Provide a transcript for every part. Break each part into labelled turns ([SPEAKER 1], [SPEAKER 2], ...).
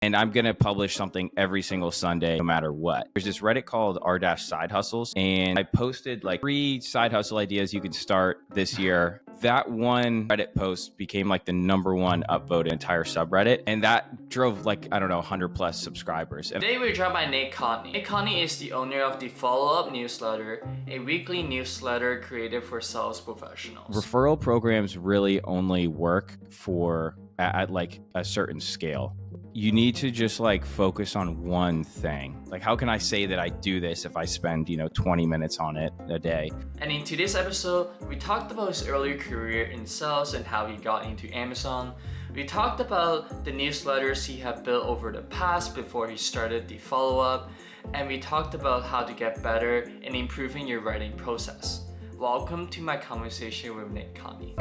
[SPEAKER 1] and I'm going to publish something every single Sunday, no matter what. There's this Reddit called r-side hustles, and I posted like 3 side hustle ideas you can start this year. That one Reddit post became like the #1 upvoted entire subreddit, and that drove like, I don't know, 100 plus subscribers.
[SPEAKER 2] Today we're joined by Nate Conley. Nate Conley is the owner of the Follow-Up newsletter, a weekly newsletter created for sales professionals.
[SPEAKER 1] Referral programs really only work for at like a certain scale. You need to just like focus on one thing. Like, how can I say that I do this if I spend, 20 minutes on it a day?
[SPEAKER 2] And in today's episode, we talked about his early career in sales and how he got into Amazon. We talked about the newsletters he had built over the past before he started the follow-up, and we talked about how to get better in improving your writing process. Welcome to my conversation with Nate Conley.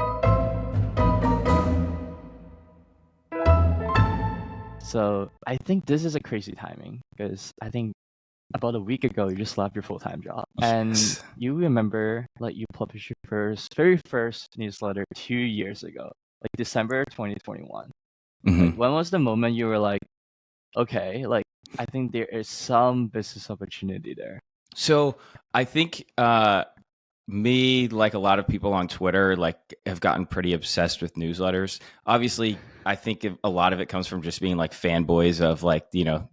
[SPEAKER 3] So I think this is a crazy timing because I think about a week ago you just left your full-time job, and you remember like you published your very first newsletter 2 years ago, like December 2021. Like, when was the moment you were like, okay, like I think there is some business opportunity there?
[SPEAKER 1] So I think me, like a lot of people on Twitter, like have gotten pretty obsessed with newsletters. Obviously, I think a lot of it comes from just being like fanboys of like,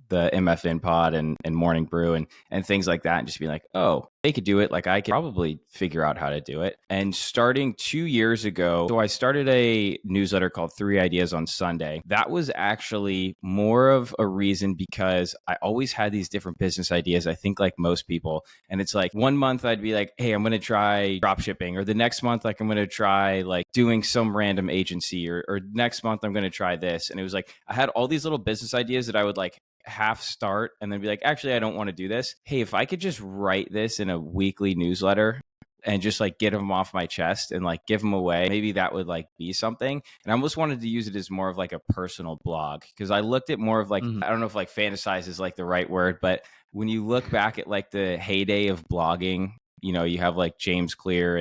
[SPEAKER 1] the MFN pod and Morning Brew and things like that, and just being like, oh, they could do it. Like, I could probably figure out how to do it. And starting 2 years ago, so I started a newsletter called 3 Ideas on Sunday. That was actually more of a reason because I always had these different business ideas, I think like most people. And it's like 1 month I'd be like, hey, I'm going to try drop shipping, or the next month, like I'm going to try like doing some random agency, or next month I'm going to try this. And it was like, I had all these little business ideas that I would like half start and then be like, actually, I don't want to do this. Hey, if I could just write this in a weekly newsletter and just like get them off my chest and like give them away, maybe that would like be something. And I almost wanted to use it as more of like a personal blog, because I looked at more of like, I don't know if like fantasize is like the right word, but when you look back at like the heyday of blogging, you have like James Clear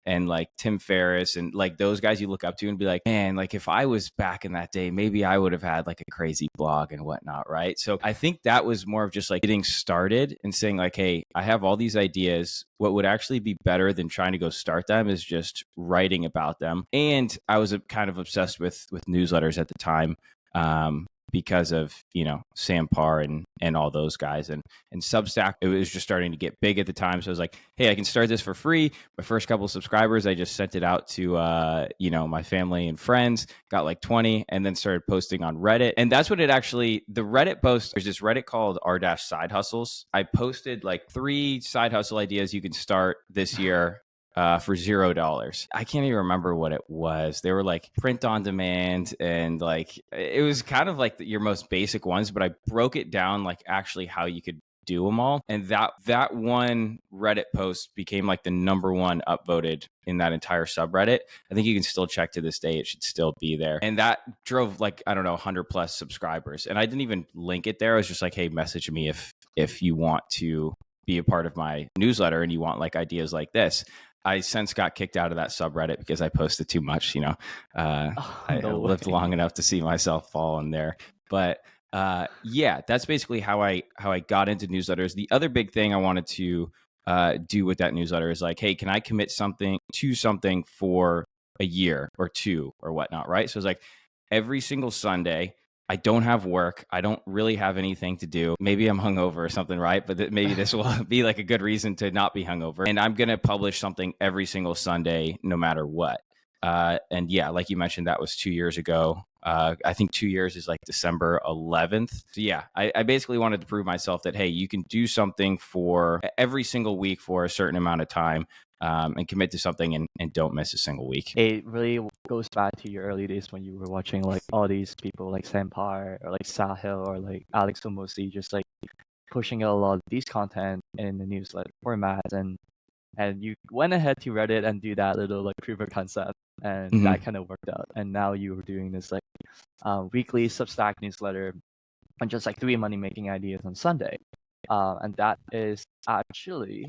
[SPEAKER 1] and like Tim Ferriss and like those guys you look up to and be like, man, like if I was back in that day, maybe I would have had like a crazy blog and whatnot, right? So I think that was more of just like getting started and saying like, hey, I have all these ideas. What would actually be better than trying to go start them is just writing about them. And I was kind of obsessed with newsletters at the time. Because of, Sam Parr and all those guys and Substack, it was just starting to get big at the time. So I was like, hey, I can start this for free. My first couple of subscribers, I just sent it out to, my family and friends, got like 20, and then started posting on Reddit. And that's what the Reddit post, there's this Reddit called r-side hustles. I posted like 3 side hustle ideas you can start this year. For $0. I can't even remember what it was. They were like print on demand, and like it was kind of like your most basic ones, but I broke it down like actually how you could do them all. And that one Reddit post became like the #1 upvoted in that entire subreddit. I think you can still check to this day. It should still be there. And that drove like, I don't know, 100 plus subscribers. And I didn't even link it there. I was just like, hey, message me if you want to be a part of my newsletter and you want like ideas like this. I since got kicked out of that subreddit because I posted too much. I lived long enough to see myself fall in there. But yeah, that's basically how I got into newsletters. The other big thing I wanted to do with that newsletter is like, hey, can I commit to something for a year or 2 or whatnot, right? So it's like every single Sunday, I don't have work. I don't really have anything to do. Maybe I'm hungover or something, right? But maybe this will be like a good reason to not be hungover. And I'm going to publish something every single Sunday, no matter what. And yeah, like you mentioned, that was 2 years ago. I think 2 years is like December 11th. So yeah, I basically wanted to prove myself that, hey, you can do something for every single week for a certain amount of time. And commit to something and don't miss a single week.
[SPEAKER 3] It really goes back to your early days when you were watching like all these people like Sam Parr or like Sahil or like Alex Omosi just like pushing out a lot of these content in the newsletter formats, and you went ahead to Reddit and do that little like proof of concept, and that kind of worked out. And now you were doing this like weekly Substack newsletter on just like 3 money making ideas on Sunday, and that is actually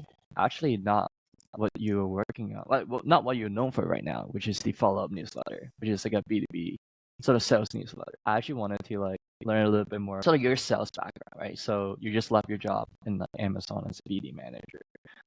[SPEAKER 3] not what you're working on, like, well, not what you're known for right now, which is the follow-up newsletter, which is like a B2B sort of sales newsletter. I actually wanted to like learn a little bit more sort of your sales background, right? So you just left your job in like Amazon as a BD manager,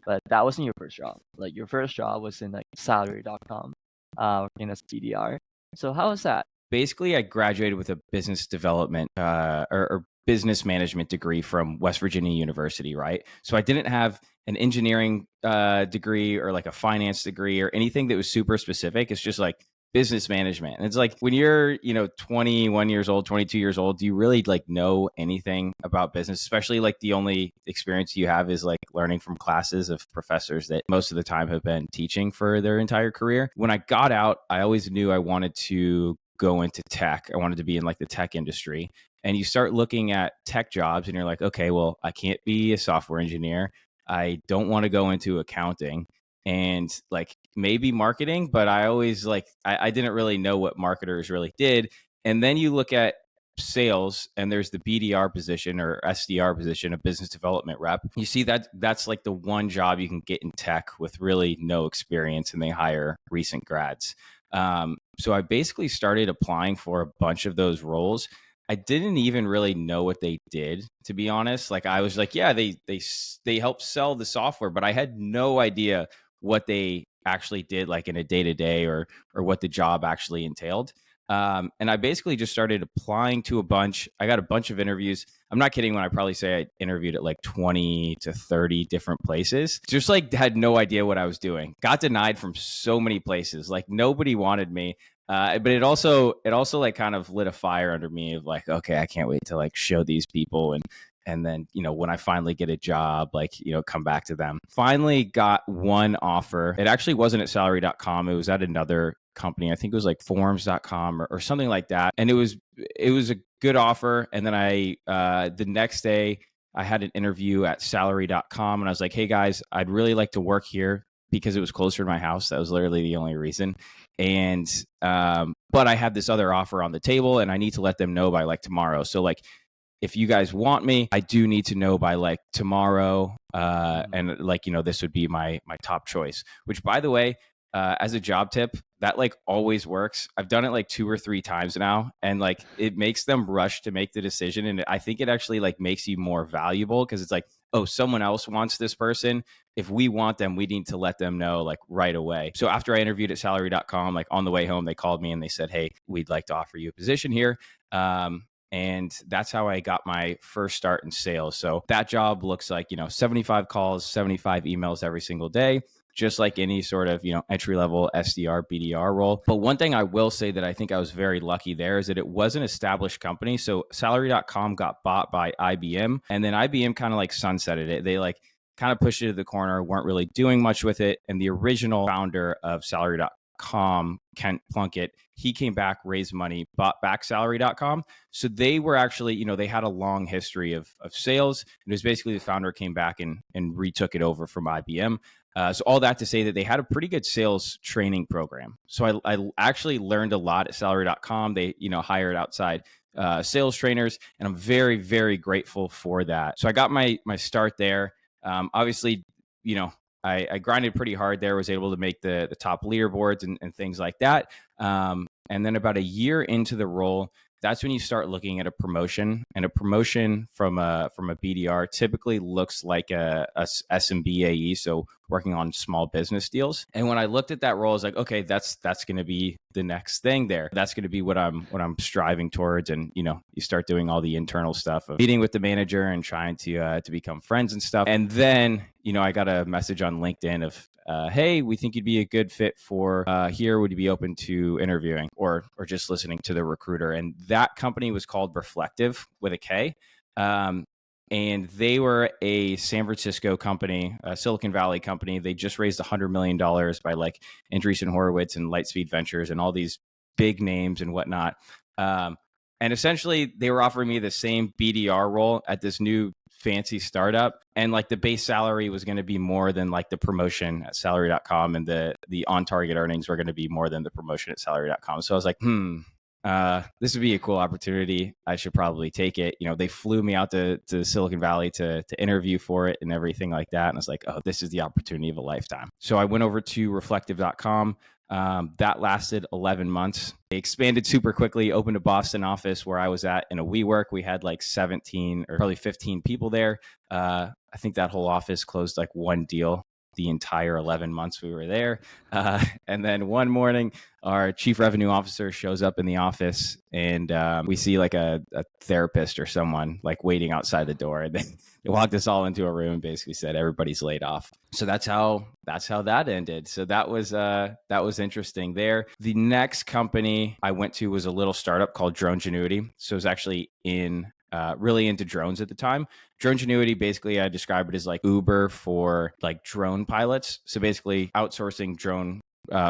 [SPEAKER 3] but that wasn't your first job. Like your first job was in like salary.com, working as BDR. So how was that?
[SPEAKER 1] Basically, I graduated with a business development or business management degree from West Virginia University, right? So I didn't have an engineering degree or like a finance degree or anything that was super specific. It's just like business management. And it's like when you're, 21 years old, 22 years old, do you really like know anything about business? Especially like the only experience you have is like learning from classes of professors that most of the time have been teaching for their entire career. When I got out, I always knew I wanted to go into tech. I wanted to be in like the tech industry. And you start looking at tech jobs and you're like, okay, well, I can't be a software engineer. I don't want to go into accounting and like maybe marketing, but I always like, I didn't really know what marketers really did. And then you look at sales and there's the BDR position or SDR position, a business development rep. You see that that's like the one job you can get in tech with really no experience, and they hire recent grads. So I basically started applying for a bunch of those roles. I didn't even really know what they did, to be honest. Like I was like, yeah, they help sell the software, but I had no idea what they actually did, like in a day to day or what the job actually entailed. And I basically just started applying to a bunch. I got a bunch of interviews. I'm not kidding when I probably say I interviewed at like 20 to 30 different places. Just like had no idea what I was doing. Got denied from so many places. Like nobody wanted me. But it also like kind of lit a fire under me of like, okay, I can't wait to like show these people and then, when I finally get a job, like, come back to them. Finally got one offer. It actually wasn't at salary.com. It was at another company. I think it was like forms.com or something like that. And it was a good offer. And then the next day I had an interview at salary.com and I was like, hey guys, I'd really like to work here because it was closer to my house. That was literally the only reason. And, but I have this other offer on the table and I need to let them know by like tomorrow. So like, if you guys want me, I do need to know by like tomorrow. And like, this would be my top choice, which by the way, as a job tip, that like always works. I've done it like 2 or 3 times now, and like it makes them rush to make the decision. And I think it actually like makes you more valuable because it's like, oh, someone else wants this person. If we want them, we need to let them know like right away. So after I interviewed at salary.com, like on the way home, they called me and they said, hey, we'd like to offer you a position here. And that's how I got my first start in sales. So that job looks like, 75 calls, 75 emails every single day, just like any sort of, entry-level SDR, BDR role. But one thing I will say that I think I was very lucky there is that it was an established company. So salary.com got bought by IBM, and then IBM kind of like sunsetted it. They like kind of pushed it to the corner, weren't really doing much with it. And the original founder of salary.com, Kent Plunkett, he came back, raised money, bought back salary.com. So they were actually, they had a long history of sales. It was basically the founder came back and retook it over from IBM. So all that to say that they had a pretty good sales training program. So I actually learned a lot at salary.com. They, hired outside sales trainers, and I'm very, very grateful for that. So I got my start there. Obviously, I grinded pretty hard there, was able to make the top leaderboards and things like that. And then about a year into the role, that's when you start looking at a promotion. And a promotion from a BDR typically looks like a SMB AE, so working on small business deals. And when I looked at that role, I was like, okay, that's going to be the next thing there. That's going to be what I'm striving towards. And you start doing all the internal stuff of meeting with the manager and trying to become friends and stuff. And then I got a message on LinkedIn of, hey, we think you'd be a good fit for here. Would you be open to interviewing or just listening to the recruiter? And that company was called Reflective with a K. And they were a San Francisco company, a Silicon Valley company. They just raised $100 million by like Andreessen Horowitz and Lightspeed Ventures and all these big names and whatnot. And essentially, they were offering me the same BDR role at this new fancy startup. And like the base salary was going to be more than like the promotion at salary.com. And the on-target earnings were going to be more than the promotion at salary.com. So I was like, this would be a cool opportunity. I should probably take it. They flew me out to Silicon Valley to interview for it and everything like that. And I was like, oh, this is the opportunity of a lifetime. So I went over to reflective.com. That lasted 11 months. They expanded super quickly, opened a Boston office where I was at in a WeWork. We had like 17 or probably 15 people there. I think that whole office closed like one deal the entire 11 months we were there. And then one morning, our chief revenue officer shows up in the office, and we see like a therapist or someone like waiting outside the door. And they walked us all into a room and basically said everybody's laid off. So that's how that ended. So that was interesting there. The next company I went to was a little startup called Dronegenuity. So it was actually really into drones at the time. Dronegenuity, basically, I describe it as like Uber for like drone pilots. So basically outsourcing drone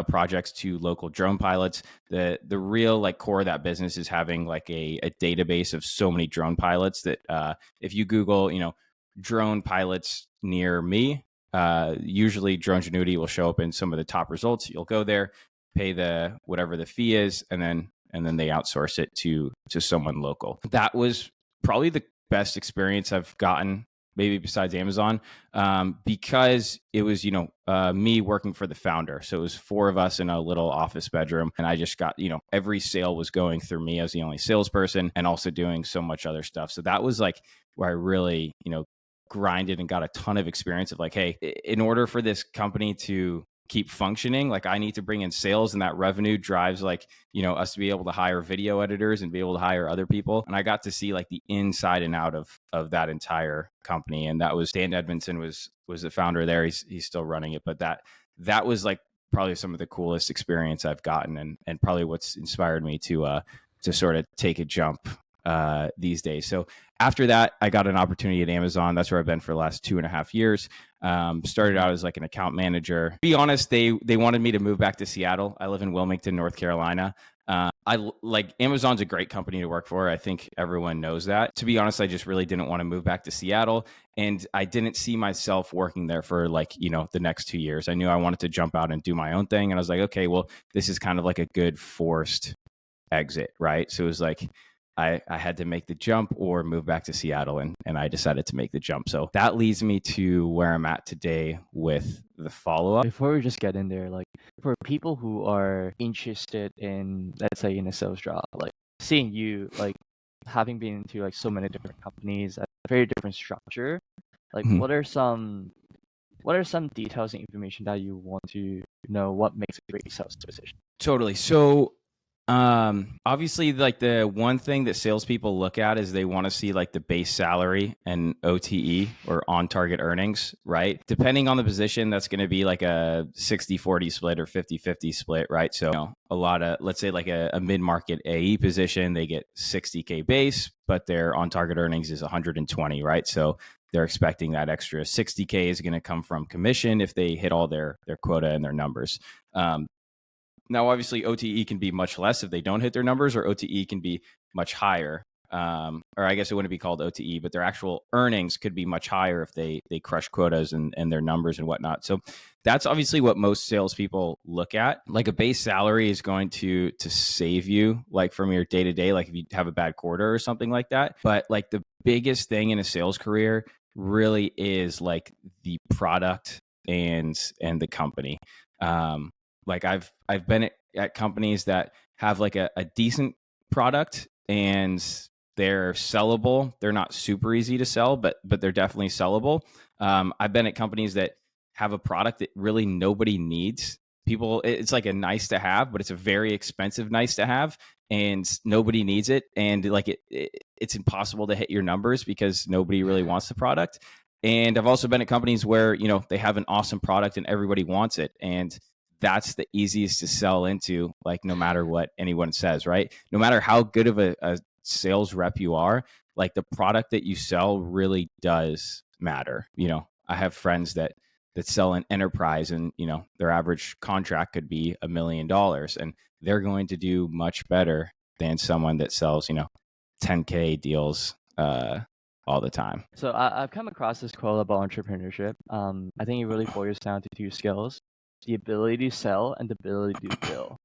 [SPEAKER 1] projects to local drone pilots. The real like core of that business is having like a database of so many drone pilots that if you Google, drone pilots near me, usually Dronegenuity will show up in some of the top results. You'll go there, pay the whatever the fee is, and then they outsource it to someone local. That was probably the best experience I've gotten, maybe besides Amazon, because it was, me working for the founder. So it was 4 of us in a little office bedroom. And I just got, every sale was going through me as the only salesperson, and also doing so much other stuff. So that was like where I really, grinded and got a ton of experience of like, hey, in order for this company to keep functioning, like I need to bring in sales, and that revenue drives like, us to be able to hire video editors and be able to hire other people. And I got to see like the inside and out of that entire company. And that was Dan Edmondson was the founder there. He's still running it, but that was like probably some of the coolest experience I've gotten, and probably what's inspired me to sort of take a jump these days. So after that, I got an opportunity at Amazon. That's where I've been for the last 2.5 years. Started out as like an account manager. To be honest, they wanted me to move back to Seattle. I live in Wilmington, North Carolina. I like Amazon's a great company to work for. I think everyone knows that. To be honest, I just really didn't want to move back to Seattle, and I didn't see myself working there for like, the next 2 years. I knew I wanted to jump out and do my own thing. And I was like, okay, well, this is kind of like a good forced exit, right? So it was like, I had to make the jump or move back to Seattle, and I decided to make the jump. So that leads me to where I'm at today with the follow-up.
[SPEAKER 3] Before we just get in there, like for people who are interested in, let's say, in a sales job, like seeing you, like having been into like so many different companies, a very different structure, like
[SPEAKER 1] Mhm.
[SPEAKER 3] what are some details and information that you want to know what makes a great sales position?
[SPEAKER 1] Totally. So obviously, like the one thing that salespeople look at is they want to see like the base salary and OTE, or on target earnings, right? Depending on the position, that's going to be like a 60-40 split or 50-50 split, right? So a lot of, let's say like a mid-market AE position, they get 60K base, but their on target earnings is 120, right? So they're expecting that extra 60K is going to come from commission if they hit all their quota and their numbers. Now, obviously, OTE can be much less if they don't hit their numbers, or OTE can be much higher. Or I guess it wouldn't be called OTE, but their actual earnings could be much higher if they crush quotas and their numbers and whatnot. So that's obviously what most salespeople look at. Like a base salary is going to save you like from your day to day, like if you have a bad quarter or something like that. But like the biggest thing in a sales career really is like the product and the company. Like I've been at companies that have like a decent product and they're sellable. They're not super easy to sell, but they're definitely sellable. I've been at companies that have a product that really nobody needs. It's like a nice to have, but it's a very expensive nice to have, and nobody needs it. And like it's impossible to hit your numbers because nobody really wants the product. And I've also been at companies where, they have an awesome product and everybody wants it. And that's the easiest to sell into, like no matter what anyone says, right? No matter how good of a sales rep you are, like the product that you sell really does matter. I have friends that sell an enterprise, and their average contract could be $1 million, and they're going to do much better than someone that sells 10K deals all the time.
[SPEAKER 3] So I've come across this quote about entrepreneurship. I think it really boils down to 2 skills: the ability to sell and the ability to bill.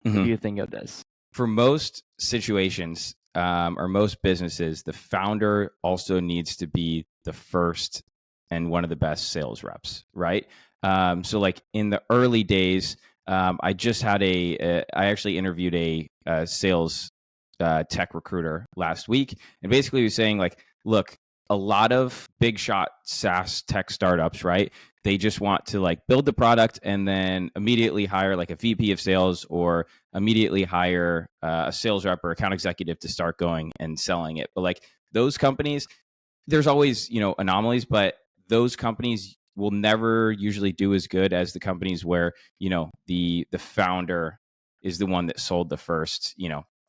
[SPEAKER 3] What do you think of this?
[SPEAKER 1] For most situations, or most businesses, the founder also needs to be the first and one of the best sales reps, right? So like in the early days, I just had I actually interviewed a sales tech recruiter last week, and basically he was saying like, look, a lot of big shot SaaS tech startups, right? They just want to like build the product and then immediately hire like a VP of sales or immediately hire a sales rep or account executive to start going and selling it. But like those companies, there's always, anomalies, but those companies will never usually do as good as the companies where, the founder is the one that sold the first,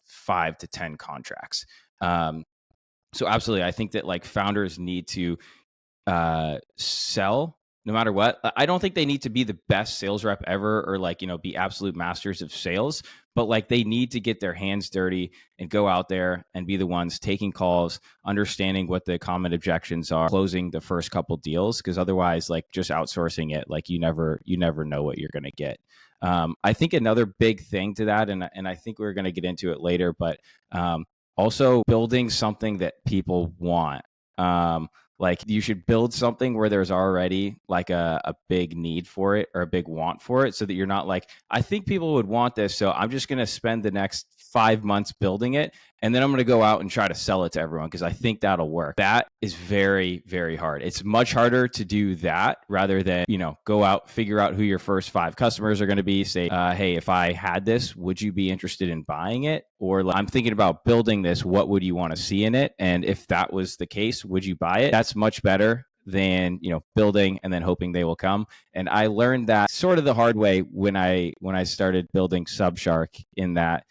[SPEAKER 1] 5 to 10 contracts. So absolutely, I think that like founders need to sell no matter what. I don't think they need to be the best sales rep ever or like, be absolute masters of sales, but like they need to get their hands dirty and go out there and be the ones taking calls, understanding what the common objections are, closing the first couple deals, because otherwise like just outsourcing it, like you never know what you're going to get. I think another big thing to that, and I think we're going to get into it later, but also building something that people want. Like you should build something where there's already like a big need for it or a big want for it, so that you're not like, I think people would want this, so I'm just going to spend the next 5 months building it, and then I'm going to go out and try to sell it to everyone because I think that'll work. That is very, very hard. It's much harder to do that rather than, go out, figure out who your first 5 customers are going to be, say, hey, if I had this, would you be interested in buying it? Or like, I'm thinking about building this, what would you want to see in it? And if that was the case, would you buy it? That's much better than, building and then hoping they will come. And I learned that sort of the hard way when I started building Subshark, in that,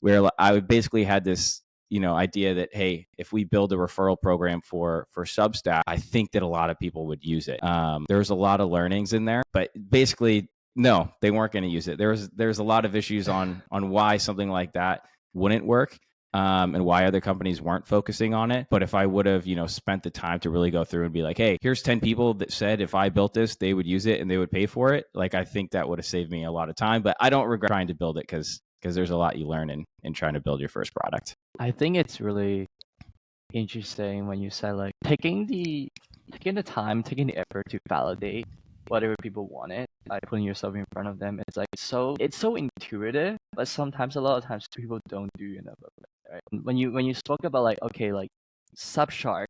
[SPEAKER 1] where I basically had this, idea that, hey, if we build a referral program for Substack, I think that a lot of people would use it. There's a lot of learnings in there, but basically, no, they weren't going to use it. There's a lot of issues on why something like that wouldn't work, and why other companies weren't focusing on it. But if I would have, spent the time to really go through and be like, hey, here's 10 people that said if I built this, they would use it and they would pay for it. Like, I think that would have saved me a lot of time, but I don't regret trying to build it because there's a lot you learn in trying to build your first product.
[SPEAKER 3] I think it's really interesting when you said like taking the time, taking the effort to validate whatever people want it by putting yourself in front of them. It's like it's so intuitive, but sometimes a lot of times people don't do enough of it, right? When you spoke about like, okay, like Subshark,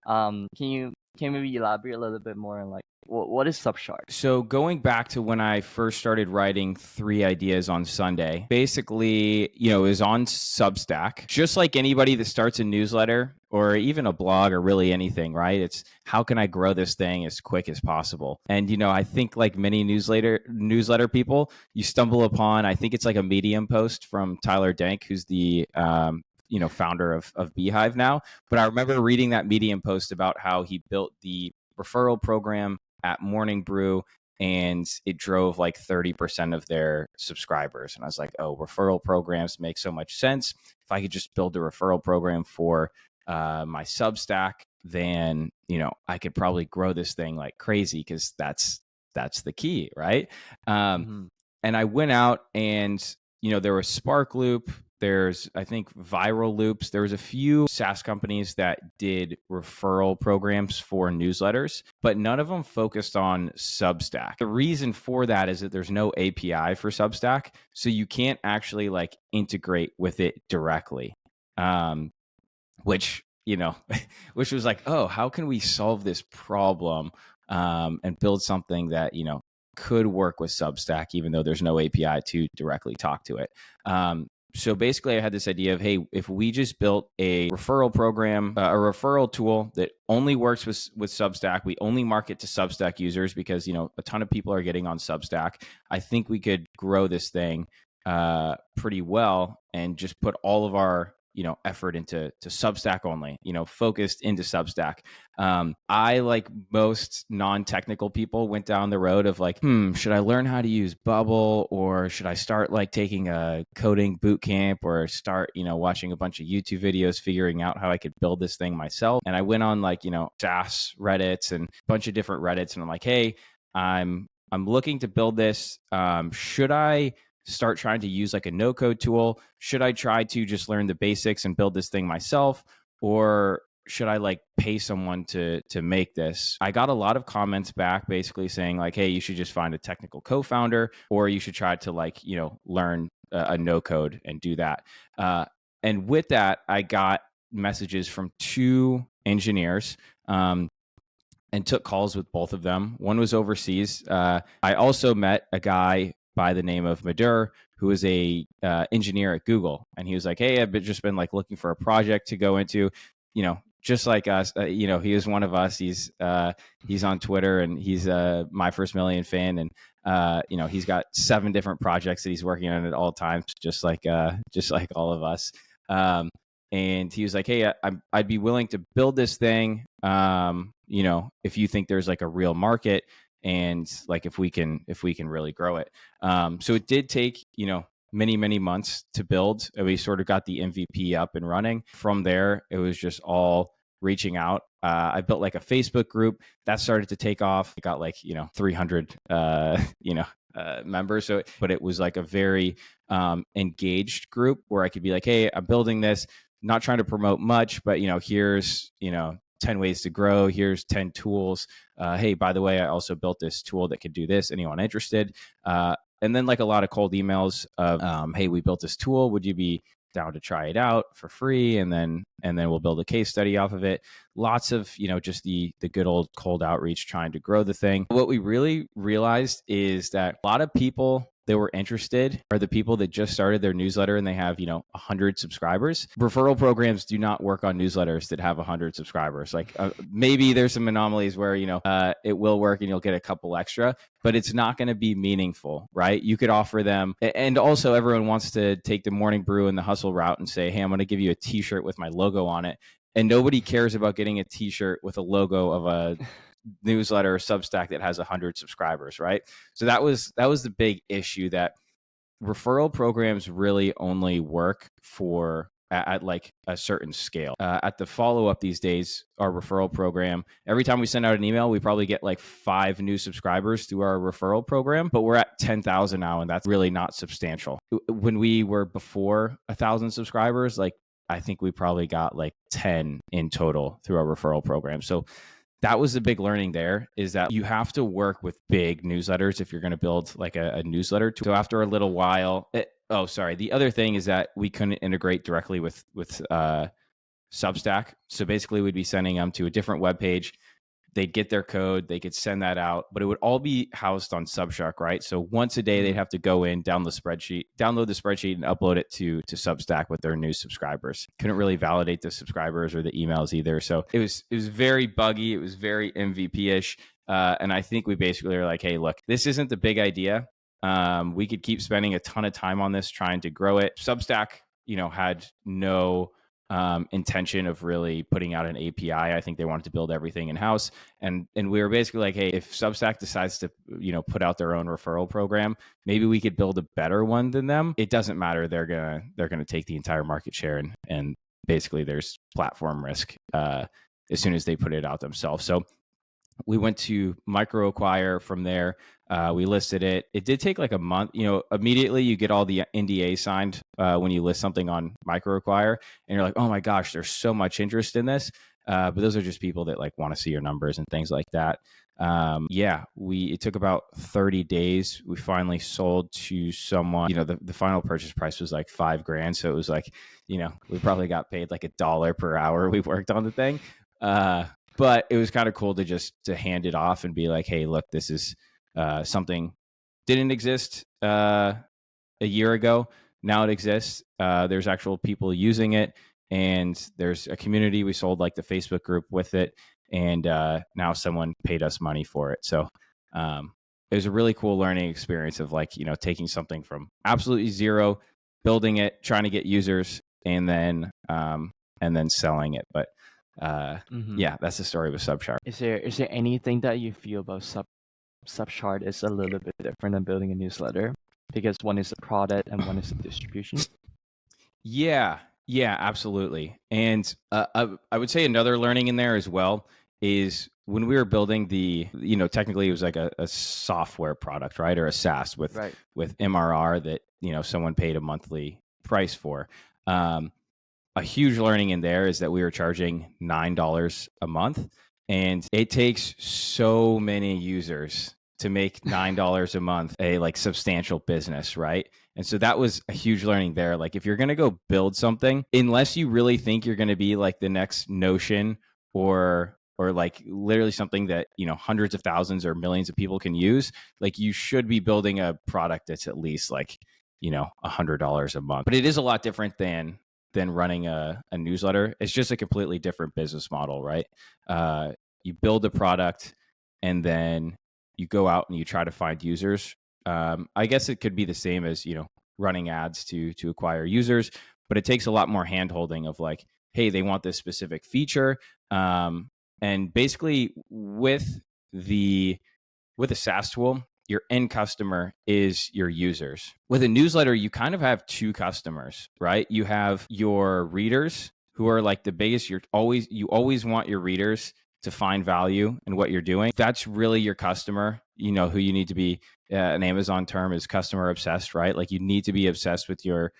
[SPEAKER 3] can you maybe elaborate a little bit more on like what is Subshark?
[SPEAKER 1] So going back to when I first started writing 3 ideas on Sunday, basically, it was on Substack. Just like anybody that starts a newsletter or even a blog or really anything, right? It's how can I grow this thing as quick as possible? And, I think like many newsletter people, you stumble upon, I think it's like a Medium post from Tyler Dank, who's the founder of Beehive now. But I remember reading that Medium post about how he built the referral program at Morning Brew, and it drove like 30% of their subscribers. And I was like, oh, referral programs make so much sense. If I could just build a referral program for my Substack, then, I could probably grow this thing like crazy, because that's the key, right? And I went out and, there was Spark Loop. There's, I think, Viral Loops. There was a few SaaS companies that did referral programs for newsletters, but none of them focused on Substack. The reason for that is that there's no API for Substack, so you can't actually like integrate with it directly. Which which was like, oh, how can we solve this problem and build something that could work with Substack, even though there's no API to directly talk to it. So basically, I had this idea of, hey, if we just built a referral program, a referral tool that only works with Substack, we only market to Substack users because, a ton of people are getting on Substack. I think we could grow this thing pretty well and just put all of our effort into Substack only, focused into Substack. I, like most non-technical people, went down the road of like, should I learn how to use Bubble, or should I start like taking a coding boot camp, or start, watching a bunch of YouTube videos, figuring out how I could build this thing myself. And I went on like, SaaS Reddits and a bunch of different Reddits, and I'm like, hey, I'm looking to build this. Should I start trying to use like a no-code tool? Should I try to just learn the basics and build this thing myself? Or should I like pay someone to make this? I got a lot of comments back basically saying like, hey, you should just find a technical co-founder, or you should try to like, learn a no code and do that. And with that, I got messages from 2 engineers, and took calls with both of them. One was overseas. I also met a guy by the name of Madhur, who is a engineer at Google, and he was like, "Hey, I've just been like looking for a project to go into, just like us. He is one of us. He's on Twitter, and he's my first million fan, and he's got 7 different projects that he's working on at all times, just like all of us." And he was like, "Hey, I'd be willing to build this thing, if you think there's like a real market, and like if we can really grow it." So it did take many months to build. We sort of got the MVP up and running. From there, it was just all reaching out. I built like a Facebook group that started to take off. It got like 300 members. But it was like a very engaged group where I could be like, "Hey, I'm building this. Not trying to promote much, but here's 10 ways to grow. Here's 10 tools. Hey, by the way, I also built this tool that could do this. Anyone interested?" And then like a lot of cold emails of, "Hey, we built this tool. Would you be down to try it out for free?" And then we'll build a case study off of it. Lots of just the good old cold outreach, trying to grow the thing. What we really realized is that a lot of people that were interested are the people that just started their newsletter and they have 100 subscribers. Referral programs do not work on newsletters that have 100 subscribers. Like maybe there's some anomalies where it will work and you'll get a couple extra, but it's not going to be meaningful, right? You could offer them, and also everyone wants to take the morning brew and the hustle route and say, "Hey, I'm going to give you a t-shirt with my logo on it," and nobody cares about getting a t-shirt with a logo of a newsletter or Substack that has 100 subscribers, right? So that was the big issue, that referral programs really only work for at like a certain scale. At the follow-up these days, our referral program, every time we send out an email, we probably get like 5 new subscribers through our referral program, but we're at 10,000 now, and that's really not substantial. When we were before 1,000 subscribers, like I think we probably got like 10 in total through our referral program. So that was the big learning there, is that you have to work with big newsletters if you're going to build like a newsletter. So after a little while, the other thing is that we couldn't integrate directly with Substack. So basically we'd be sending them to a different web page. They'd get their code, they could send that out, but it would all be housed on Subshark, right? So once a day, they'd have to go in, download the spreadsheet and upload it to Substack with their new subscribers. Couldn't really validate the subscribers or the emails either. So it was very buggy. It was very MVP-ish. And I think we basically were like, "Hey, look, this isn't the big idea. We could keep spending a ton of time on this, trying to grow it." Substack, had no intention of really putting out an API. I think they wanted to build everything in-house. And we were basically like, "Hey, if Substack decides to, put out their own referral program, maybe we could build a better one than them. It doesn't matter. They're gonna take the entire market share, and basically there's platform risk as soon as they put it out themselves." So we went to Microacquire from there. We listed it. It did take like a month. Immediately you get all the NDA signed when you list something on Microacquire, and you're like, "Oh my gosh, there's so much interest in this." But those are just people that like want to see your numbers and things like that. It took about 30 days. We finally sold to someone. The final purchase price was like $5,000. So it was like, we probably got paid like $1 per hour we worked on the thing. But it was kind of cool to hand it off and be like, "Hey, look, this is something didn't exist a year ago. Now it exists. There's actual people using it, and there's a community." We sold like the Facebook group with it, and now someone paid us money for it. So it was a really cool learning experience of like, taking something from absolutely zero, building it, trying to get users, and then selling it. But that's the story with Subshark.
[SPEAKER 3] Is there anything that you feel about Subshark is a little bit different than building a newsletter? Because one is a product and one is a distribution.
[SPEAKER 1] Yeah, absolutely. And I would say another learning in there as well is when we were building technically it was like a software product, right? Or a SaaS with MRR that, someone paid a monthly price for. a huge learning in there is that we were charging $9 a month, and it takes so many users to make $9 a month a like substantial business, right? And so that was a huge learning there. Like if you're going to go build something, unless you really think you're going to be like the next Notion or like literally something that, you know, hundreds of thousands or millions of people can use, like you should be building a product that's at least like, you know, $100 a month. But it is a lot different than running a newsletter. It's just a completely different business model, right? You build a product and then you go out and you try to find users. I guess it could be the same as, you know, running ads to acquire users, but it takes a lot more hand holding of like, hey, they want this specific feature. And basically with a SaaS tool, your end customer is your users. With a newsletter, you kind of have two customers, right? You have your readers who are like the biggest. You always want your readers to find value in what you're doing. That's really your customer, you know, who you need to be. An Amazon term is customer obsessed, right? Like you need to be obsessed with your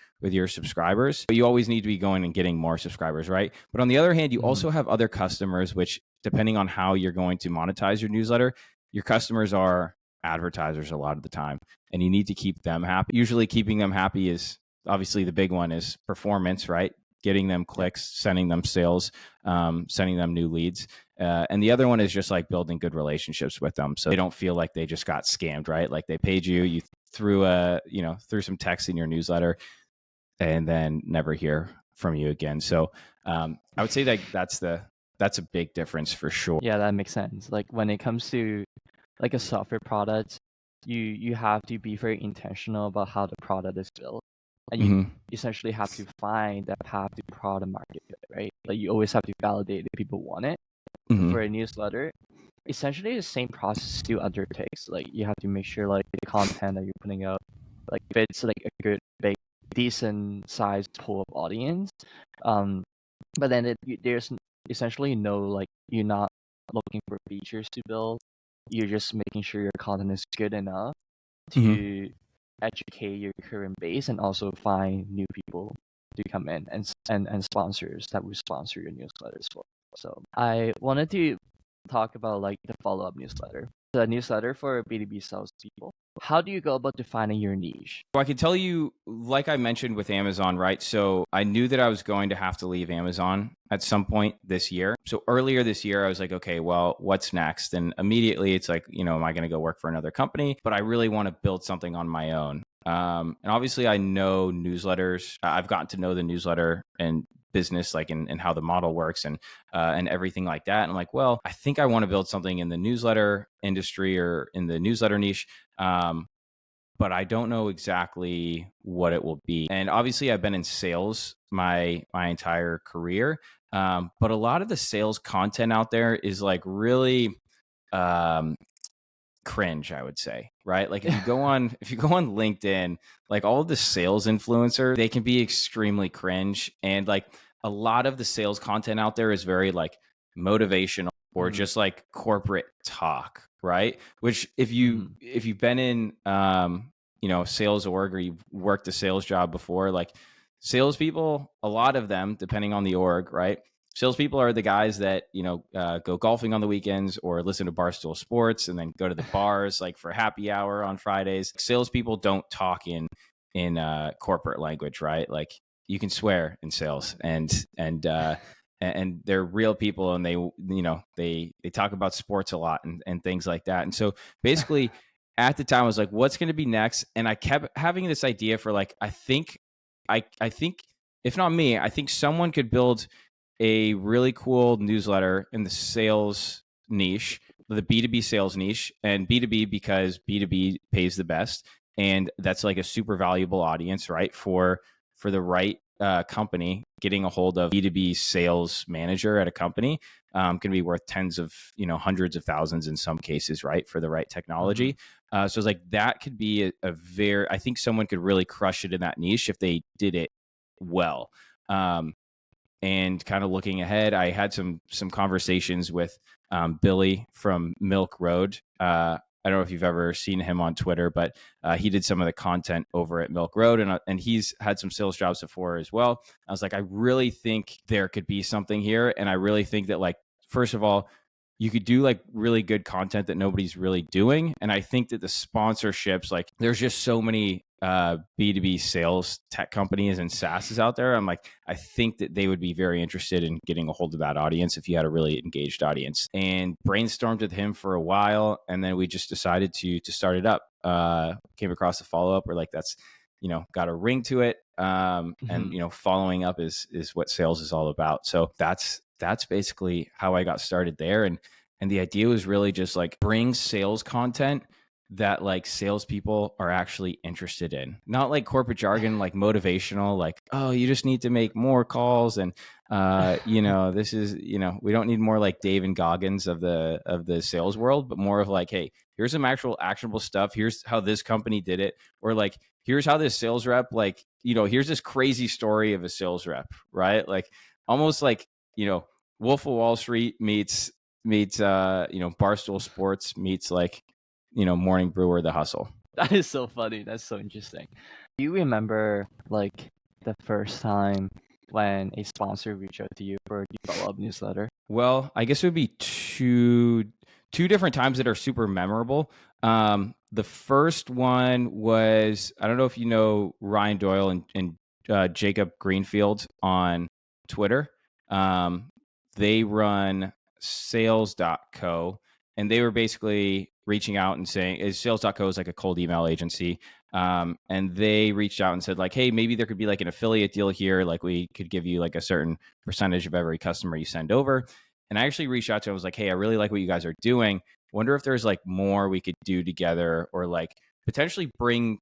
[SPEAKER 1] subscribers, but you always need to be going and getting more subscribers, right? But on the other hand, you also have other customers, which depending on how you're going to monetize your newsletter, your customers are advertisers a lot of the time, and you need to keep them happy. Usually keeping them happy is obviously the big one is performance, right? Getting them clicks, sending them sales, sending them new leads. And the other one is just like building good relationships with them, so they don't feel like they just got scammed, right? Like they paid you threw some text in your newsletter, and then never hear from you again. So I would say that that's a big difference for sure.
[SPEAKER 3] Yeah, that makes sense. Like when it comes to like a software product, you have to be very intentional about how the product is built, and you essentially have to find that path to product market fit, right? Like you always have to validate that people want it. For a newsletter, essentially the same process still undertakes. Like you have to make sure like the content that you're putting out like fits like a good, big, decent sized pool of audience. But then there's essentially no like you're not looking for features to build. You're just making sure your content is good enough to educate your current base and also find new people to come in and sponsors that will sponsor your newsletters for. So I wanted to talk about like the follow-up newsletter, the newsletter for B2B salespeople. How do you go about defining your niche?
[SPEAKER 1] Well, I can tell you, like I mentioned with Amazon, right? So I knew that I was going to have to leave Amazon at some point this year. So earlier this year, I was like, okay, well, what's next? And immediately it's like, you know, am I going to go work for another company? But I really want to build something on my own. And obviously I know newsletters. I've gotten to know the newsletter and business, like and how the model works and everything like that. And I'm like, well, I think I want to build something in the newsletter industry or in the newsletter niche. But I don't know exactly what it will be. And obviously I've been in sales my entire career. But a lot of the sales content out there is like really cringe, I would say, right? Like if you go on LinkedIn, like all of the sales influencers, they can be extremely cringe. And like a lot of the sales content out there is very like motivational or just like corporate talk, right? Which if you've been in sales org or you've worked a sales job before, like salespeople, a lot of them, depending on the org, right? Salespeople are the guys that, go golfing on the weekends or listen to Barstool Sports and then go to the bars like for happy hour on Fridays. Salespeople don't talk in corporate language, right? Like you can swear in sales and they're real people and they talk about sports a lot and things like that. And so basically at the time I was like, what's going to be next? And I kept having this idea for like, I think if not me, I think someone could build a really cool newsletter in the sales niche, the B2B sales niche, and B2B because B2B pays the best. And that's like a super valuable audience, right? For the right company, getting a hold of B2B sales manager at a company can be worth tens of, hundreds of thousands in some cases, right? For the right technology. So it's like that could be I think someone could really crush it in that niche if they did it well. And kind of looking ahead, I had some conversations with Billy from Milk Road I don't know if you've ever seen him on Twitter, but he did some of the content over at Milk Road, and he's had some sales jobs before as well. I was like, I really think there could be something here, and I really think that, like, first of all, you could do like really good content that nobody's really doing. And I think that the sponsorships, like there's just so many B2B sales tech companies and SaaSes out there. I'm like, I think that they would be very interested in getting a hold of that audience if you had a really engaged audience. And brainstormed with him for a while, and then we just decided to start it up. Came across a follow-up where like that's, got a ring to it. And following up is what sales is all about. So that's basically how I got started there. And the idea was really just like bring sales content that like salespeople are actually interested in, not like corporate jargon, like motivational, like, oh, you just need to make more calls. And, this is, we don't need more like Dave and Goggins of the sales world, but more of like, hey, here's some actual actionable stuff. Here's how this company did it. Or like, here's how this sales rep, like, here's this crazy story of a sales rep, right? Like almost like, Wolf of Wall Street meets Barstool Sports meets like, Morning Brewer, The Hustle.
[SPEAKER 3] That is so funny. That's so interesting. Do you remember like the first time when a sponsor reached out to you for the follow-up newsletter?
[SPEAKER 1] Well, I guess it would be two different times that are super memorable. The first one was, I don't know if you know Ryan Doyle and Jacob Greenfield on Twitter. They run sales.co, and they were basically reaching out and saying, sales.co is like a cold email agency. And they reached out and said like, hey, maybe there could be like an affiliate deal here. Like we could give you like a certain percentage of every customer you send over. And I actually reached out to him. I was like, hey, I really like what you guys are doing. Wonder if there's like more we could do together, or like potentially bring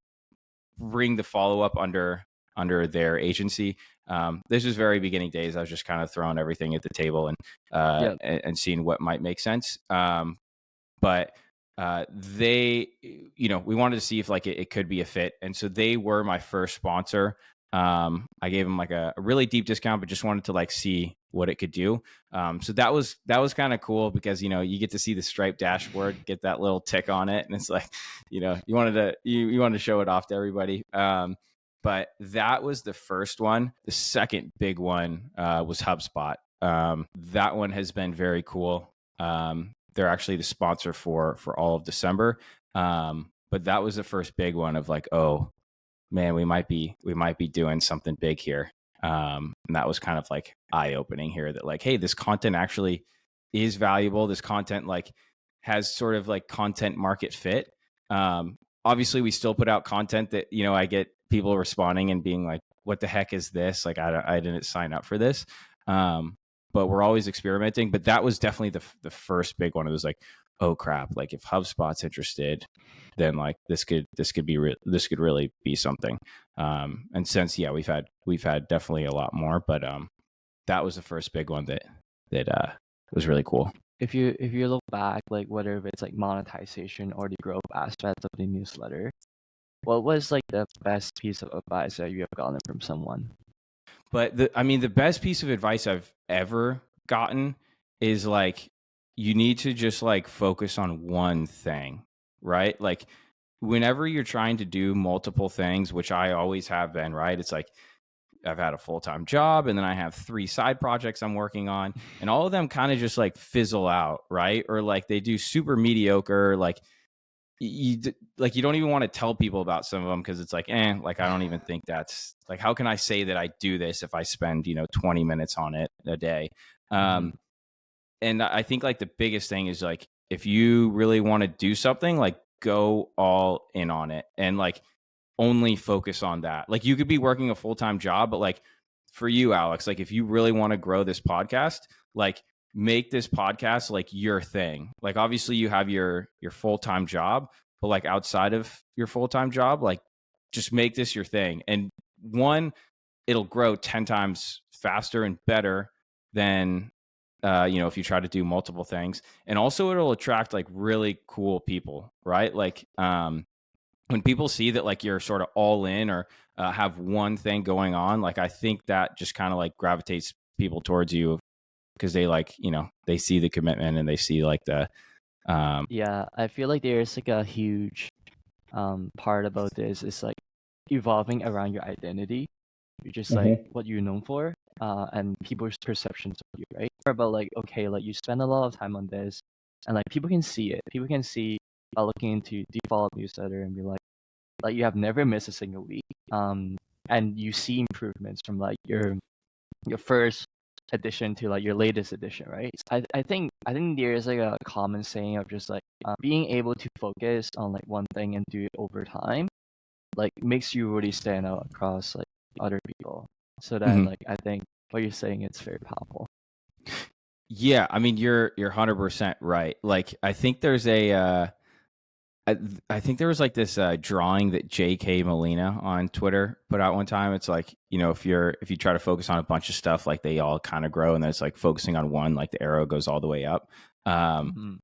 [SPEAKER 1] the follow-up under their agency. This was very beginning days. I was just kind of throwing everything at the table and seeing what might make sense. But they, we wanted to see if like it could be a fit. And so they were my first sponsor. I gave them like a really deep discount, but just wanted to like see what it could do. So that was kind of cool because, you get to see the Stripe dashboard, get that little tick on it. And it's like, you wanted to show it off to everybody. But that was the first one. The second big one was HubSpot. That one has been very cool. They're actually the sponsor for all of December. But that was the first big one of like, oh man, we might be doing something big here. And that was kind of like eye-opening here that like, hey, this content actually is valuable. This content like has sort of like content market fit. Obviously we still put out content that, I get people responding and being like, what the heck is this? Like, I didn't sign up for this. But we're always experimenting. But that was definitely the first big one. It was like, oh crap! Like if HubSpot's interested, then like this could really be something. And since we've had definitely a lot more, but that was the first big one that was really cool.
[SPEAKER 3] If you look back, like whether it's like monetization or the growth aspect of the newsletter, what was like the best piece of advice that you have gotten from someone?
[SPEAKER 1] But the best piece of advice I've ever gotten is like, you need to just like focus on one thing, right? Like whenever you're trying to do multiple things, which I always have been, right? It's like, I've had a full-time job and then I have 3 side projects I'm working on, and all of them kind of just like fizzle out, right? Or like they do super mediocre, like you don't even want to tell people about some of them because it's like, like I don't even think that's like, how can I say that I do this if I spend 20 minutes on it a day? And I think like the biggest thing is like, if you really want to do something, like go all in on it and like only focus on that. Like you could be working a full-time job, but like for you, Alex, like if you really want to grow this podcast, like make this podcast like your thing. Like obviously you have your full-time job, but like outside of your full-time job, like just make this your thing. And one, it'll grow 10 times faster and better than if you try to do multiple things. And also it'll attract like really cool people, right? Like when people see that like you're sort of all in or have one thing going on, like I think that just kind of like gravitates people towards you because they like, they see the commitment and they see like the
[SPEAKER 3] Yeah, I feel like there's like a huge part about this is like evolving around your identity. You're just like
[SPEAKER 4] Mm-hmm.
[SPEAKER 3] what you're known for, and people's perceptions of you, right? Or about like, okay, like you spend a lot of time on this, and like people can see it. People can see by looking into the follow-up newsletter and be like you have never missed a single week. And you see improvements from like your first edition to like your latest edition, right? I think there's like a common saying of just like being able to focus on like one thing and do it over time, like makes you really stand out across like other people. So then,
[SPEAKER 1] Mhm.
[SPEAKER 3] like I think what you're saying is very powerful.
[SPEAKER 1] Yeah, I mean you're 100% right. Like I think there's I think there was like this drawing that J.K. Molina on Twitter put out one time. It's like, if you try to focus on a bunch of stuff, like they all kind of grow, and then it's like focusing on one, like the arrow goes all the way up.
[SPEAKER 3] Mm-hmm.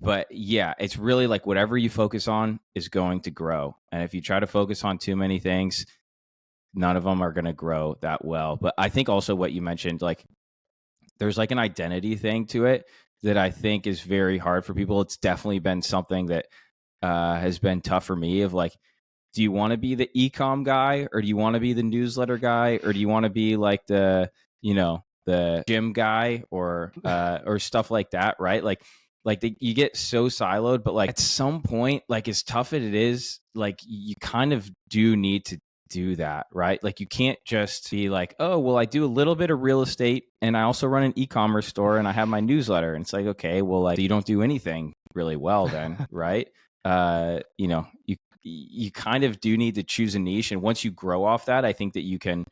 [SPEAKER 1] But yeah, it's really like whatever you focus on is going to grow, and if you try to focus on too many things, none of them are going to grow that well. But I think also what you mentioned, like there's like an identity thing to it that I think is very hard for people. It's definitely been something that has been tough for me of like, do you want to be the ecom guy, or do you want to be the newsletter guy, or do you want to be like the gym guy, or stuff like that, right? You get so siloed, but like at some point, like as tough as it is, like you kind of do need to do that, right? Like you can't just be like, oh, well, I do a little bit of real estate and I also run an e-commerce store and I have my newsletter. And it's like, okay, well, like you don't do anything really well then, right? You kind of do need to choose a niche, and once you grow off that, I think that you can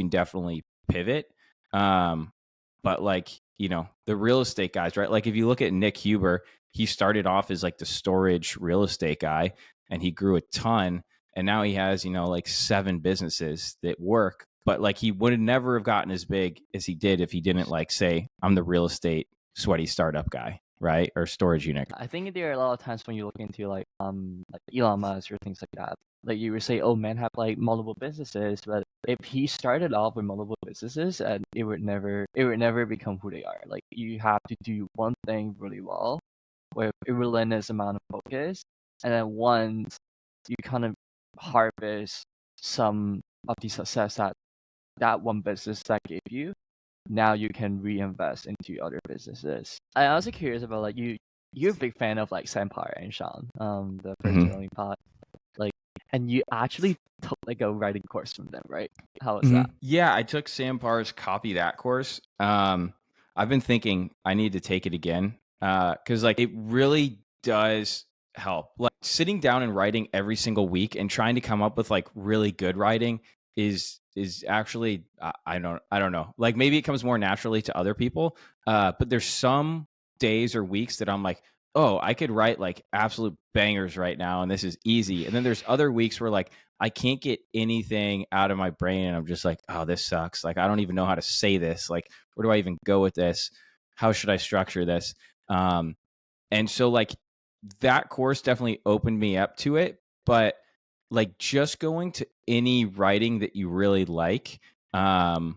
[SPEAKER 1] definitely pivot. But like, the real estate guys, right? Like if you look at Nick Huber, he started off as like the storage real estate guy, and he grew a ton, and now he has like 7 businesses that work. But like he would have never have gotten as big as he did if he didn't like say, I'm the real estate sweaty startup guy, right? Or storage unit.
[SPEAKER 3] I think there are a lot of times when you look into like Elon Musk or things like that. Like you would say, oh, men have like multiple businesses, but if he started off with multiple businesses, and it would never become who they are. Like you have to do one thing really well with a relentless amount of focus, and then once you kind of harvest some of the success that one business that gave you, now you can reinvest into other businesses. I'm also curious about like you're a big fan of like Sampire and Sean, the first
[SPEAKER 1] Mhm.
[SPEAKER 3] Melting Pot, like, and you actually took like a writing course from them, right? How was that?
[SPEAKER 1] Mhm. Yeah, I took Sam Parr's Copy That course. I've been thinking I need to take it again, because like it really does help. Like sitting down and writing every single week and trying to come up with like really good writing is actually I don't know. Like maybe it comes more naturally to other people, but there's some days or weeks that I'm like, oh, I could write like absolute bangers right now, and this is easy. And then there's other weeks where like I can't get anything out of my brain, and I'm just like, oh, this sucks. Like I don't even know how to say this. Like where do I even go with this? How should I structure this? And so like that course definitely opened me up to it, but like just going to any writing that you really like can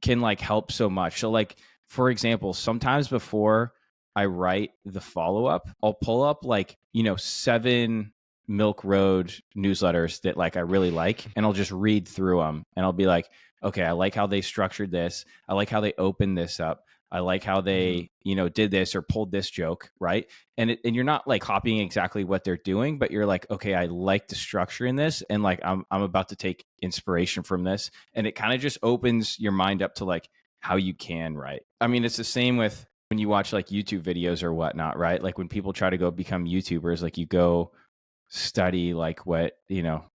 [SPEAKER 1] like help so much. So like for example, sometimes before I write the follow up, I'll pull up like, 7 Milk Road newsletters that like I really like, and I'll just read through them, and I'll be like, okay, I like how they structured this. I like how they opened this up. I like how
[SPEAKER 3] Mhm.
[SPEAKER 1] they, did this or pulled this joke, right? And you're not like copying exactly what they're doing, but you're like, okay, I like the structure in this, and like I'm about to take inspiration from this, and it kind of just opens your mind up to like how you can write. I mean, it's the same with when you watch like YouTube videos or whatnot, right? Like when people try to go become YouTubers, like you go study like what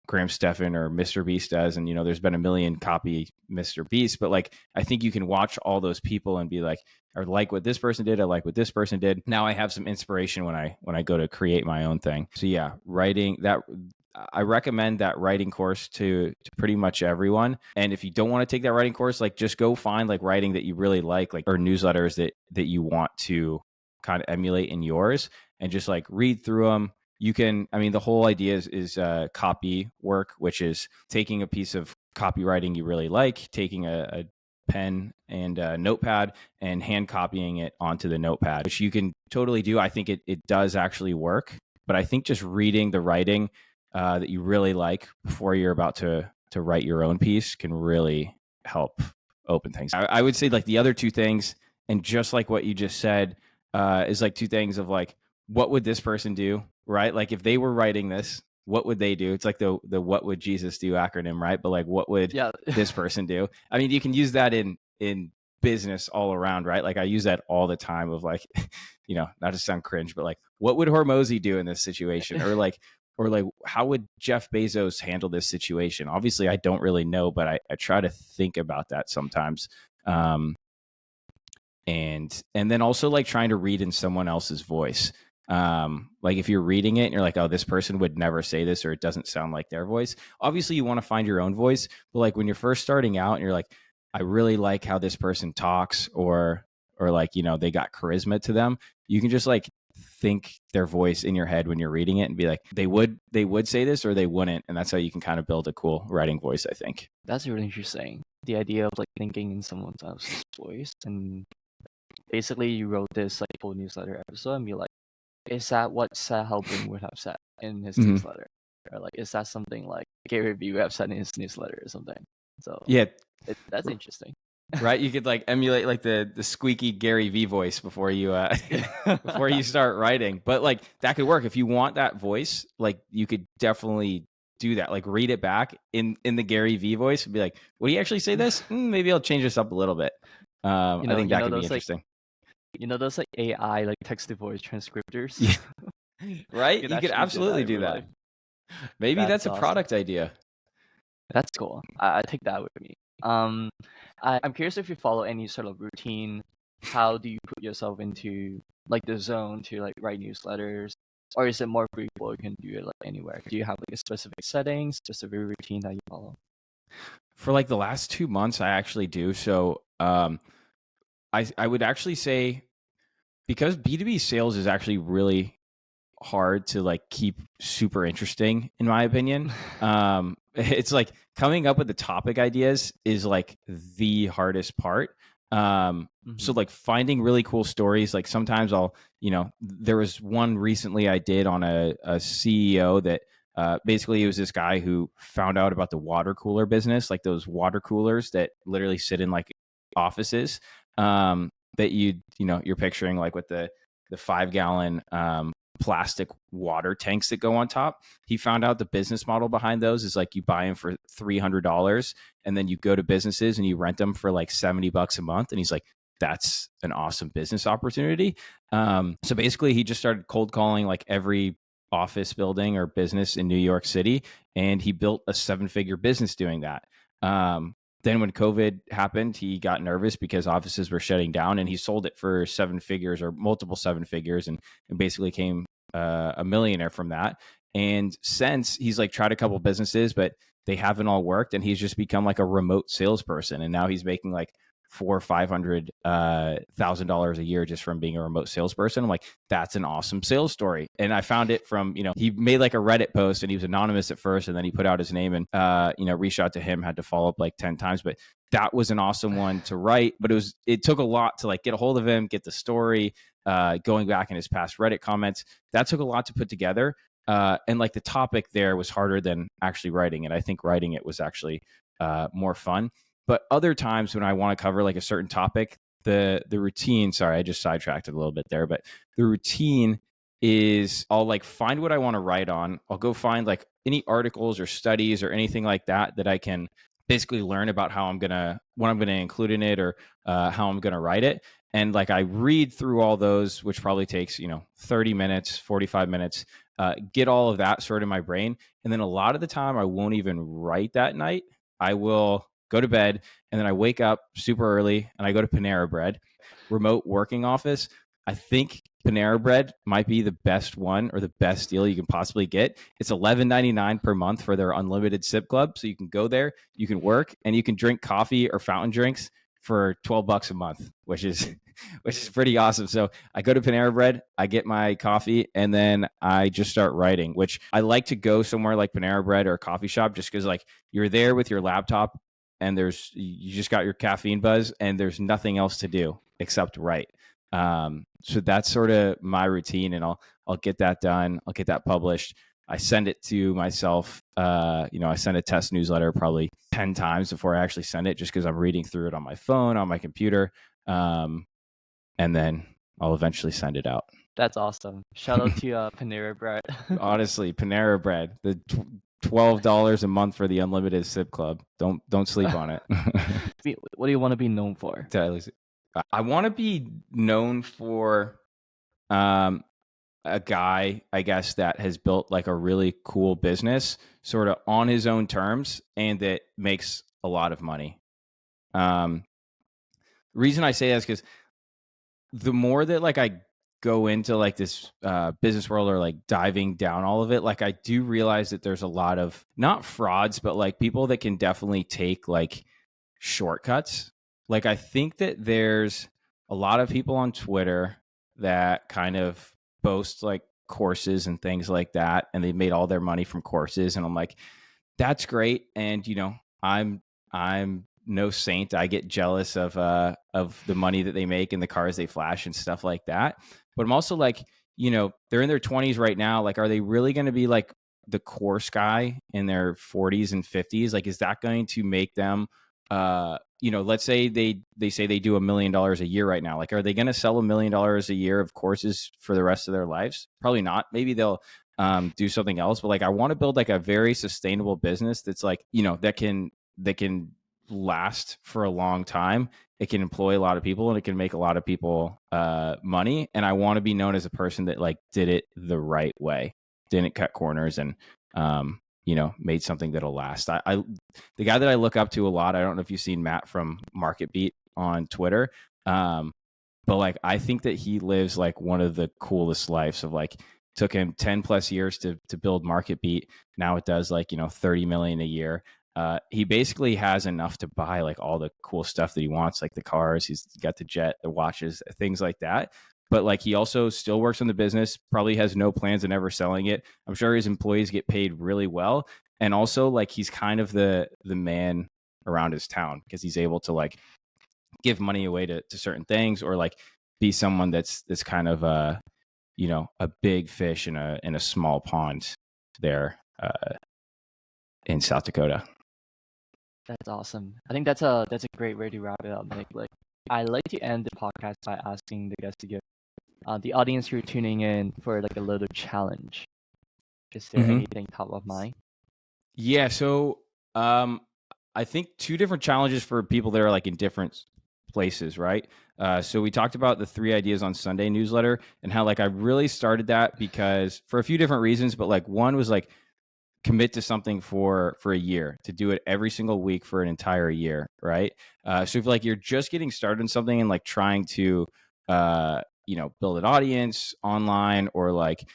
[SPEAKER 1] Graham Stephan or Mr. Beast does, and there's been a million copy Mr. Beast, but like I think you can watch all those people and be like, I like what this person did, I like what this person did, now I have some inspiration when I go to create my own thing. So yeah, writing that, I recommend that writing course to pretty much everyone. And if you don't want to take that writing course, like just go find like writing that you really like or newsletters that you want to kind of emulate in yours, and just like read through them. You can, I mean, the whole idea is copy work, which is taking a piece of copywriting you really like, taking a pen and notepad and hand copying it onto the notepad, which you can totally do. I think it does actually work, but I think just reading the writing that you really like before you're about to write your own piece can really help open things. I would say like the other two things, and just like what you just said, is like two things of like, what would this person do, right? Like if they were writing this, what would they do? It's like the what would Jesus do acronym, right? But like, what would this person do? I mean, you can use that in business all around, right? Like I use that all the time of like, not to sound cringe, but like, what would Hormozy do in this situation? Or like, how would Jeff Bezos handle this situation? Obviously, I don't really know, but I try to think about that sometimes. And then also like trying to read in someone else's voice. Like if you're reading it and you're like, oh, this person would never say this, or it doesn't sound like their voice. Obviously you want to find your own voice, but like when you're first starting out and you're like, I really like how this person talks, or like, they got charisma to them. You can just like think their voice in your head when you're reading it and be like, they would say this or they wouldn't. And that's how you can kind of build a cool writing voice, I think.
[SPEAKER 3] That's really interesting. The idea of like thinking in someone else's voice, and basically you wrote this like full newsletter episode and be like, is that what Seth Halpern would have said in his newsletter? Or like, is that something like Gary Vee would have said in his newsletter or something? So
[SPEAKER 1] yeah,
[SPEAKER 3] that's interesting.
[SPEAKER 1] Right? You could like emulate like the squeaky Gary Vee voice before you before you start writing. But like that could work. If you want that voice, like you could definitely do that. Like read it back in the Gary Vee voice and be like, would he actually say this? Maybe I'll change this up a little bit. I think that could be interesting.
[SPEAKER 3] Those like AI like text to voice transcriptors.
[SPEAKER 1] Yeah. Right? You could absolutely do that. Maybe that's a awesome product idea.
[SPEAKER 3] That's cool. I take that with me. I'm curious if you follow any sort of routine. How do you put yourself into like the zone to like write newsletters, or is it more breathable? You can do it like anywhere. Do you have like a specific settings, just a very routine that you follow?
[SPEAKER 1] For like the last 2 months, I actually do. So I would actually say, because B2B sales is actually really hard to like keep super interesting, in my opinion. It's like coming up with the topic ideas is like the hardest part. So like finding really cool stories, like sometimes there was one recently I did on a CEO that basically it was this guy who found out about the water cooler business, like those water coolers that literally sit in like offices, that you're picturing like with the 5-gallon plastic water tanks that go on top. He found out the business model behind those is like you buy them for $300 and then you go to businesses and you rent them for like $70 a month. And he's like, that's an awesome business opportunity. So basically he just started cold calling like every office building or business in New York City, and he built a 7-figure business doing that. Then when COVID happened, he got nervous because offices were shutting down, and he sold it for 7 figures or multiple 7 figures, and basically came a millionaire from that. And since he's like tried a couple businesses, but they haven't all worked, and he's just become like a remote salesperson. And now he's making like $400,000 or $500,000 a year just from being a remote salesperson. I'm like, that's an awesome sales story. And I found it from, he made like a Reddit post, and he was anonymous at first, and then he put out his name, and, reached out to him, had to follow up like 10 times, but that was an awesome one to write. But it took a lot to like get a hold of him, get the story, going back in his past Reddit comments. That took a lot to put together. And like the topic there was harder than actually writing it. I think writing it was actually more fun. But other times when I want to cover like a certain topic, the routine, sorry, I just sidetracked it a little bit there, but the routine is I'll like find what I want to write on. I'll go find like any articles or studies or anything like that I can basically learn about what I'm going to include in it, or how I'm going to write it. And like I read through all those, which probably takes, 30 minutes, 45 minutes, get all of that sorted in my brain. And then a lot of the time I won't even write that night. I will go to bed, and then I wake up super early and I go to Panera Bread, remote working office. I think Panera Bread might be the best one, or the best deal you can possibly get. It's $11.99 per month for their unlimited sip club. So you can go there, you can work, and you can drink coffee or fountain drinks for $12 a month, which is pretty awesome. So I go to Panera Bread, I get my coffee, and then I just start writing, which I like to go somewhere like Panera Bread or a coffee shop, just because like you're there with your laptop and you just got your caffeine buzz, and there's nothing else to do except write. So that's sort of my routine, and I'll get that done. I'll get that published. I send it to myself. I send a test newsletter probably 10 times before I actually send it, just because I'm reading through it on my phone, on my computer. And then I'll eventually send it out.
[SPEAKER 3] That's awesome. Shout out to Panera Bread.
[SPEAKER 1] Honestly, Panera Bread, the $12 a month for the unlimited sip club. Don't sleep on it.
[SPEAKER 3] What do you want to be known for?
[SPEAKER 1] I want to be known for a guy, I guess, that has built like a really cool business sort of on his own terms and that makes a lot of money. Reason I say that is because the more that like I go into like this business world or like diving down all of it, like I do realize that there's a lot of not frauds, but like people that can definitely take like shortcuts. Like I think that there's a lot of people on Twitter that kind of boast like courses and things like that, and they made all their money from courses, and I'm like, that's great. And I'm no saint. I get jealous of the money that they make and the cars they flash and stuff like that. But I'm also like, they're in their 20s right now. Like, are they really going to be like the course guy in their 40s and 50s? Like, is that going to make them, let's say they say they do $1 million a year right now. Like, are they going to sell $1 million a year of courses for the rest of their lives? Probably not. Maybe they'll do something else. But like, I want to build like a very sustainable business that's like, that can last for a long time. It can employ a lot of people and it can make a lot of people money. And I want to be known as a person that like did it the right way, didn't cut corners, and made something that'll last. The guy that I look up to a lot, I don't know if you've seen Matt from Market Beat on Twitter, but like I think that he lives like one of the coolest lives of like, took him 10 plus years to build Market Beat. Now it does like 30 million a year. He basically has enough to buy like all the cool stuff that he wants, like the cars, he's got the jet, the watches, things like that. But like he also still works on the business, probably has no plans on ever selling it. I'm sure his employees get paid really well. And also like he's kind of the man around his town because he's able to like give money away to certain things, or like be someone that's kind of a big fish in a small pond there in South Dakota.
[SPEAKER 3] That's awesome. I think that's a great way to wrap it up, Nick. Like, I like to end the podcast by asking the guests to give the audience who are tuning in for like a little challenge. Is there anything top of mind?
[SPEAKER 1] Yeah, so I think 2 different challenges for people that are like in different places, right? So we talked about the 3 Ideas on Sunday newsletter and how like I really started that because for a few different reasons, but like one was like commit to something for a year, to do it every single week for an entire year, right? So if like you're just getting started in something and like trying to build an audience online, or like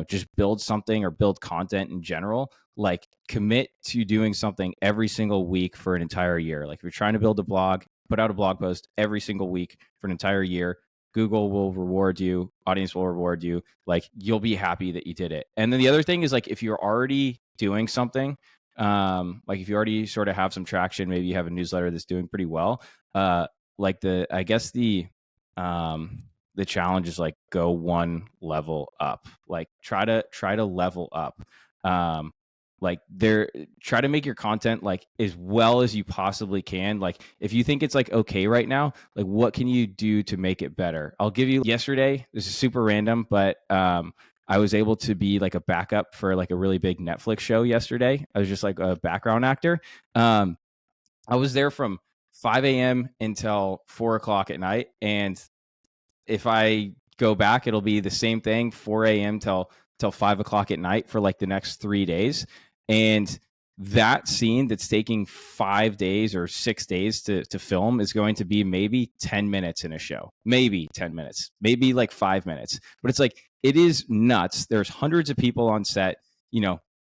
[SPEAKER 1] just build something or build content in general, like commit to doing something every single week for an entire year. Like if you're trying to build a blog, put out a blog post every single week for an entire year. Google will reward you, audience will reward you, like you'll be happy that you did it. And then the other thing is like if you're already doing something, like if you already sort of have some traction, maybe you have a newsletter that's doing pretty well, like the challenge is like go one level up, like try to level up. Try to make your content like as well as you possibly can. Like if you think it's like okay right now, like what can you do to make it better? I'll give you yesterday, this is super random, but I was able to be like a backup for like a really big Netflix show yesterday. I was just like a background actor. I was there from 5 a.m. until 4 o'clock at night. And if I go back, it'll be the same thing, 4 a.m. till 5 o'clock at night for like the next 3 days. And that scene that's taking 5 days or 6 days to film is going to be maybe 10 minutes in a show, maybe 10 minutes, maybe like 5 minutes. But it's like, it is nuts. There's hundreds of people on set,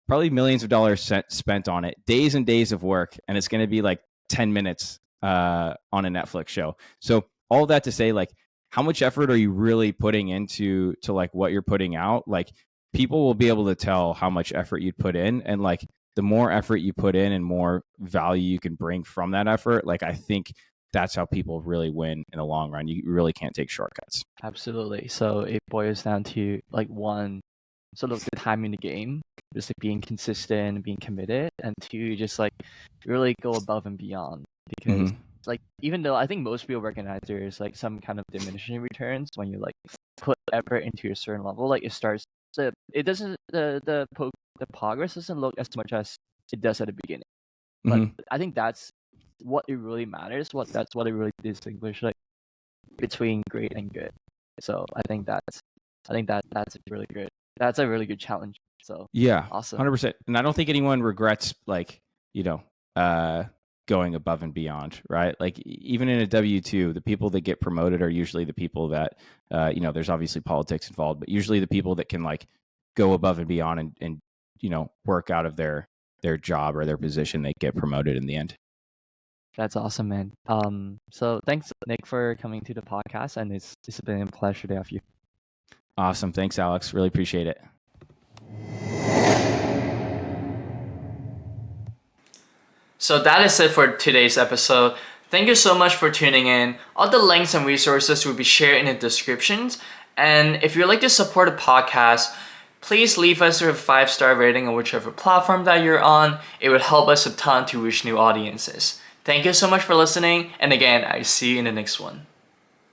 [SPEAKER 1] probably millions of dollars spent on it, days and days of work. And it's going to be like 10 minutes on a Netflix show. So all that to say, like, how much effort are you really putting into like what you're putting out? Like people will be able to tell how much effort you'd put in. And like the more effort you put in and more value you can bring from that effort, like I think that's how people really win in the long run. You really can't take shortcuts.
[SPEAKER 3] Absolutely. So it boils down to like one, sort of the time in the game, just like being consistent, being committed, and two, just like really go above and beyond. Because like even though I think most people recognize there's like some kind of diminishing returns when you like put effort into a certain level, like it starts it doesn't the progress doesn't look as much as it does at the beginning. But I think that's what it really matters. That's what it really distinguishes like between great and good. So I think that's really good. That's a really good challenge. So
[SPEAKER 1] yeah,
[SPEAKER 3] awesome.
[SPEAKER 1] 100%. And I don't think anyone regrets like, going above and beyond, right? Like even in a W-2, the people that get promoted are usually the people that, there's obviously politics involved, but usually the people that can like go above and beyond and work out of their job or their position, they get promoted in the end.
[SPEAKER 3] That's awesome, man. So thanks, Nick, for coming to the podcast, and it's been a pleasure to have you.
[SPEAKER 1] Awesome. Thanks, Alex. Really appreciate it.
[SPEAKER 2] So that is it for today's episode. Thank you so much for tuning in. All the links and resources will be shared in the descriptions. And if you'd like to support the podcast, please leave us a 5-star rating on whichever platform that you're on. It would help us a ton to reach new audiences. Thank you so much for listening. And again, I see you in the next one.